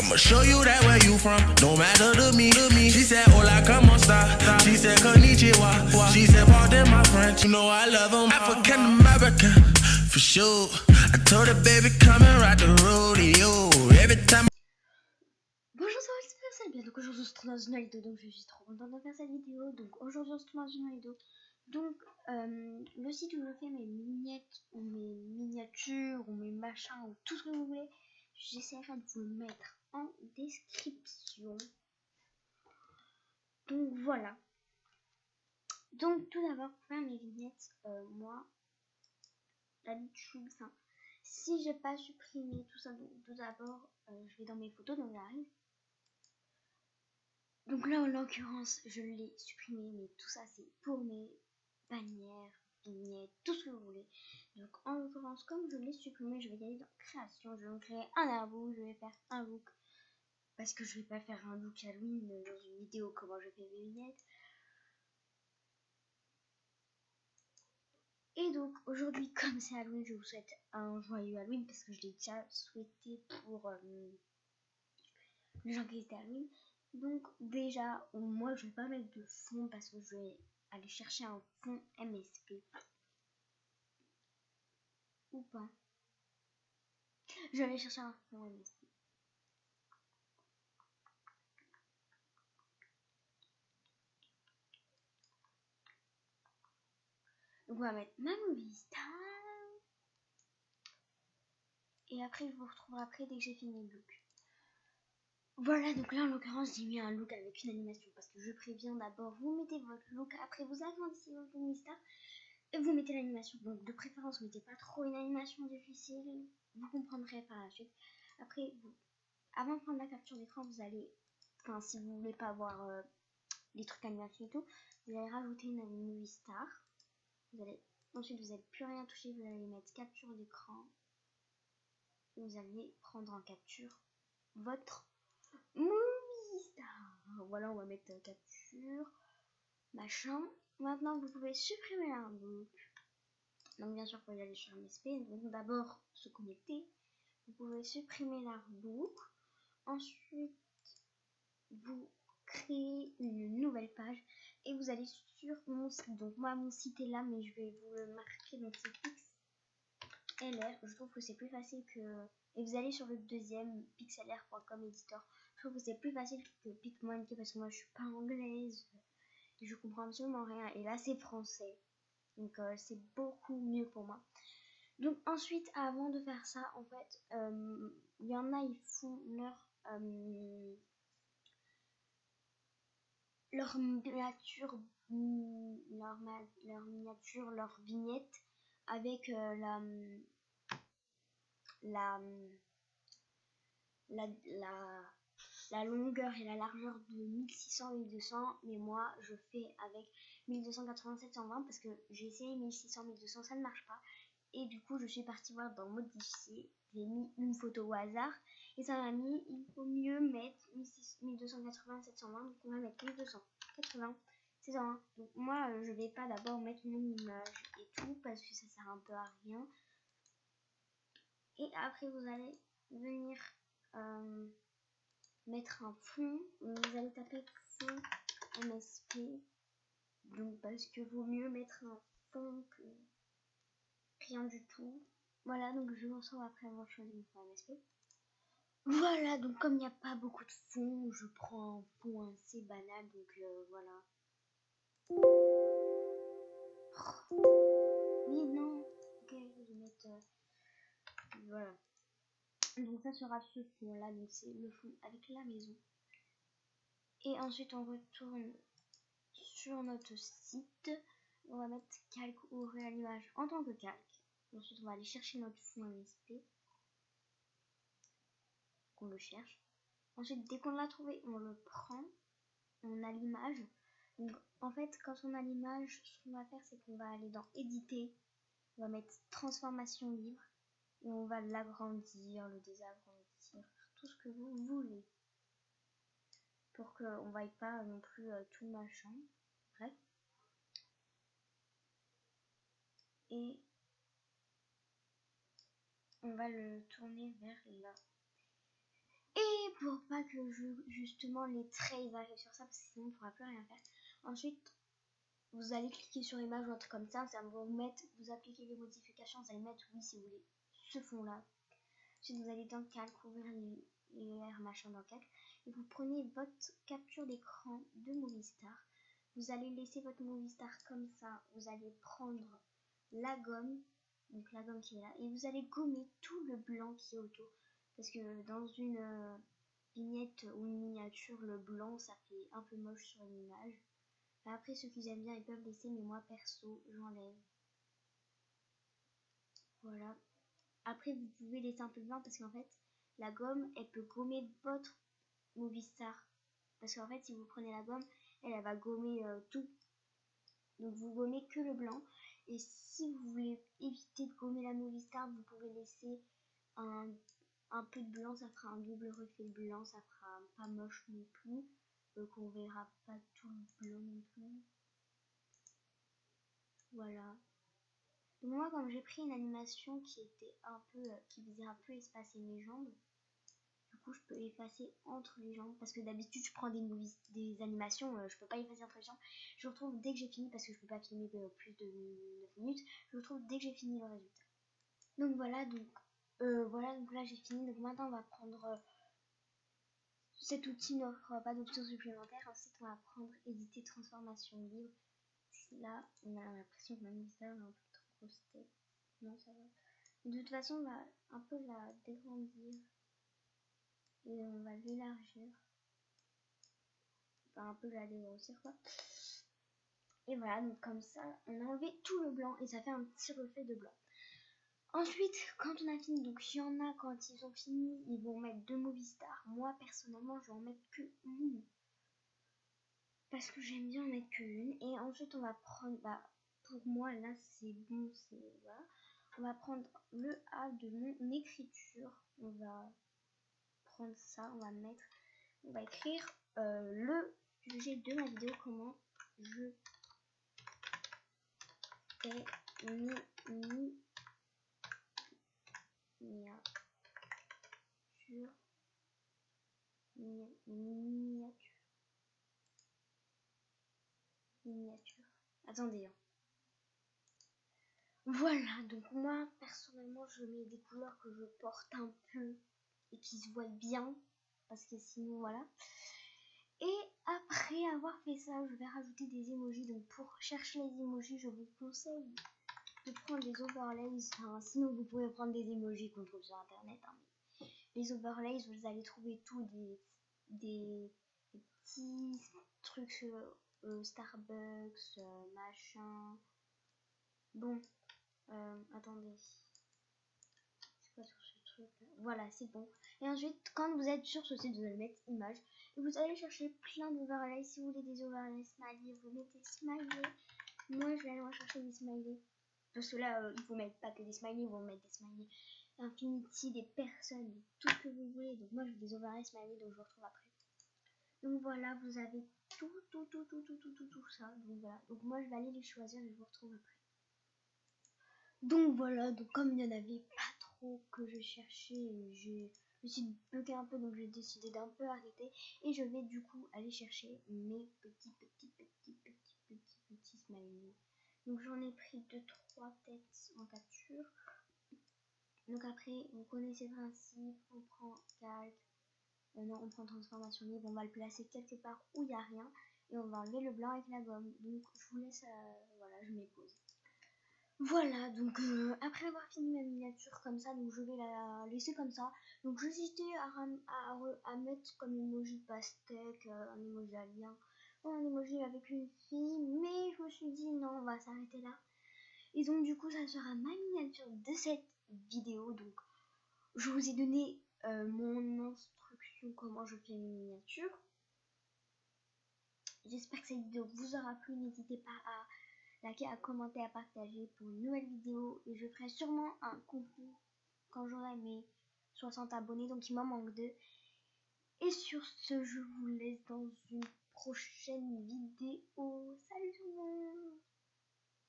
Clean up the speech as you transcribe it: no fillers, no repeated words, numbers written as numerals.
I'ma show you that where you from. No matter to me. She said, hola, como esta? She said, konnichiwa. She said, pardon my French. You know I love them. African American, for sure. I told her, baby, come and ride the rodeo. Every time. Bonjour, ça va, c'est bien. Donc aujourd'hui on se trouve dans une vidéo, donc je suis trop contente de faire cette vidéo. Donc aujourd'hui on se trouve dans une vidéo. Donc le site où je fais mes vignettes ou mes miniatures ou mes machins ou tout ce que vous voulez, j'essaierai de vous le mettre en description. Donc voilà. Donc tout d'abord pour faire mes vignettes, moi d'habitude, enfin si j'ai pas supprimé tout ça, donc tout d'abord je vais dans mes photos, donc j'arrive. Donc là, en l'occurrence, je l'ai supprimé, mais tout ça, c'est pour mes bannières, vignettes, tout ce que vous voulez. Donc en l'occurrence, comme je l'ai supprimé, je vais y aller dans création. Je vais me créer un artbook, je vais faire un look. Parce que je vais pas faire un look Halloween dans une vidéo comment je fais mes vignettes. Et donc aujourd'hui, comme c'est Halloween, je vous souhaite un joyeux Halloween parce que je l'ai déjà souhaité pour les gens qui étaient Halloween. Donc déjà, moi je vais pas mettre de fond parce que je vais aller chercher un fond MSP. Ou pas. Je vais aller chercher un fond MSP. Donc on va mettre ma movie star. Et après je vous retrouverai après dès que j'ai fini le look. Voilà, donc là en l'occurrence j'ai mis un look avec une animation parce que je préviens d'abord, vous mettez votre look, après vous agrandissez votre movie star et vous mettez l'animation. Donc de préférence mettez pas trop une animation difficile, vous comprendrez par la suite. Après, avant de prendre la capture d'écran, vous allez, enfin si vous voulez pas avoir les trucs animation et tout, vous allez rajouter une movie star. Ensuite vous n'allez plus rien toucher, vous allez mettre capture d'écran. Vous allez prendre en capture votre movie star. Voilà, on va mettre capture, machin. Maintenant, vous pouvez supprimer l'artbook. Donc, bien sûr, il faut y aller sur MSP. Donc, d'abord, se connecter. Vous pouvez supprimer l'artbook. Ensuite, vous créez une nouvelle page et vous allez sur mon site. Donc, moi, mon site est là, mais je vais vous le marquer. Donc, c'est pixlr. Je trouve que c'est plus facile que. Et vous allez sur le deuxième, pixlr.com éditeur. Je trouve que c'est plus facile que Picmonkey parce que moi je suis pas anglaise, je comprends absolument rien. Et là c'est français, donc c'est beaucoup mieux pour moi. Donc ensuite, avant de faire ça, en fait, il y en a, ils font leur miniature, leur vignette avec la longueur et la largeur de 1600-1200, mais moi je fais avec 1280-720 parce que j'ai essayé 1600-1200, ça ne marche pas. Et du coup je suis partie voir dans modifier, j'ai mis une photo au hasard et ça m'a mis, il faut mieux mettre 1280-720, donc on va mettre 1280. C'est ça, hein. Donc moi je vais pas d'abord mettre mon image et tout parce que ça sert un peu à rien. Et après vous allez venir mettre un fond, vous allez taper fond MSP, donc parce que vaut mieux mettre un fond que rien du tout. Voilà, donc je vous retrouve après avoir choisi mon fond MSP. Voilà, donc comme il n'y a pas beaucoup de fond, je prends un fond assez banal, donc voilà. Mais non, ok, je vais mettre, voilà. Donc ça sera ce fond là, donc c'est le fond avec la maison. Et ensuite on retourne sur notre site, on va mettre calque ou ouvrir l'image en tant que calque. Ensuite on va aller chercher notre fond MSP, qu'on le cherche. Ensuite dès qu'on l'a trouvé, on le prend, on a l'image. Donc en fait quand on a l'image, ce qu'on va faire c'est qu'on va aller dans éditer, on va mettre transformation libre et on va l'agrandir, le désagrandir, tout ce que vous voulez pour qu'on ne voie pas non plus tout machin. Bref. Et on va le tourner vers là. Et pour pas que justement les traits ils arrivent sur ça, parce que sinon on pourra plus rien faire. Ensuite, vous allez cliquer sur image ou un truc comme ça va vous mettre, vous appliquez les modifications, vous allez mettre oui si vous voulez ce fond là. Ensuite vous allez dans calque, ouvrir les machin dans calque, et vous prenez votre capture d'écran de Movistar. Vous allez laisser votre Movistar comme ça, vous allez prendre la gomme, donc la gomme qui est là, et vous allez gommer tout le blanc qui est autour. Parce que dans une vignette ou une miniature, le blanc ça fait un peu moche sur une image. Après, ceux qui aiment bien, ils peuvent laisser, mais moi, perso, j'enlève. Voilà. Après, vous pouvez laisser un peu de blanc parce qu'en fait, la gomme, elle peut gommer votre Movistar. Parce qu'en fait, si vous prenez la gomme, elle va gommer tout. Donc, vous gommez que le blanc. Et si vous voulez éviter de gommer la Movistar, vous pouvez laisser un peu de blanc. Ça fera un double reflet de blanc. Ça fera pas moche non plus. Donc, on verra pas tout le blanc non plus. Voilà. Donc moi, comme j'ai pris une animation qui était un peu, qui faisait un peu espacer mes jambes, du coup je peux effacer entre les jambes, parce que d'habitude je prends des animations, je peux pas effacer entre les jambes. Je retrouve dès que j'ai fini, parce que je peux pas filmer plus de 9 minutes, je retrouve dès que j'ai fini le résultat. Donc voilà, donc là j'ai fini. Donc maintenant on va prendre cet outil n'offre pas d'options supplémentaires. Ensuite on va prendre éditer transformation libre. Là on a l'impression que ma mise est un peu trop grosse tête. Non, ça va. De toute façon, on va un peu la dégrandir et on va l'élargir. Enfin, un peu la dégrossir, quoi. Et voilà, donc comme ça, on a enlevé tout le blanc et ça fait un petit reflet de blanc. Ensuite, quand on a fini, donc il y en a, quand ils ont fini, ils vont mettre 2 Movistar. Moi, personnellement, je vais en mettre que une. Parce que j'aime bien en mettre que une. Et ensuite, on va prendre, pour moi, là, c'est bon, voilà. On va prendre le A de mon écriture. On va prendre ça, on va écrire le sujet de ma vidéo, comment je fais miniature. Attendez. Hein. Voilà, donc moi personnellement je mets des couleurs que je porte un peu et qui se voient bien, parce que sinon voilà. Et après avoir fait ça, je vais rajouter des emojis. Donc pour chercher les emojis, je vous conseille de prendre des overlays. Enfin, sinon vous pouvez prendre des emojis qu'on trouve sur internet. Hein. Les overlays, vous allez trouver tout des petits trucs Starbucks, machin. Bon, attendez. C'est quoi sur ce truc? Voilà, c'est bon. Et ensuite, quand vous êtes sur ce site, vous allez mettre image. Et vous allez chercher plein d'overlays. Si vous voulez des overlays smiley, vous mettez smiley. Moi, je vais aller rechercher des smileys. Parce que là, il faut mettre pas que des smileys, ils vont mettre des smileys infinity, des personnes, tout ce que vous voulez. Donc moi, je veux des overlays smileys, donc je vous retrouve après. Donc voilà, vous avez tout ça. Donc voilà. Donc moi, je vais aller les choisir et je vous retrouve après. Donc voilà, donc comme il n'y en avait pas trop que je cherchais, je me suis bloqué un peu, donc j'ai décidé d'un peu arrêter. Et je vais du coup aller chercher mes petits smileys. Donc j'en ai pris 2-3 têtes en capture. Donc après, vous connaissez le principe, on prend calque, non, on prend transformation libre, on va le placer quelque part où il n'y a rien. Et on va enlever le blanc avec la gomme. Donc je vous laisse, voilà, je m'épose. Voilà, donc après avoir fini ma miniature comme ça, donc je vais la laisser comme ça. Donc j'hésitais à mettre comme emoji pastèque, un emoji alien, un emoji avec une fille, mais je me suis dit non, on va s'arrêter là. Et donc du coup ça sera ma miniature de cette vidéo. Donc je vous ai donné mon instruction comment je fais une miniature. J'espère que cette vidéo vous aura plu, n'hésitez pas à liker, à commenter, à partager pour une nouvelle vidéo. Et je ferai sûrement un concours quand j'aurai mes 60 abonnés, donc il m'en manque 2. Et sur ce, je vous laisse dans une prochaine vidéo. Salut tout le monde!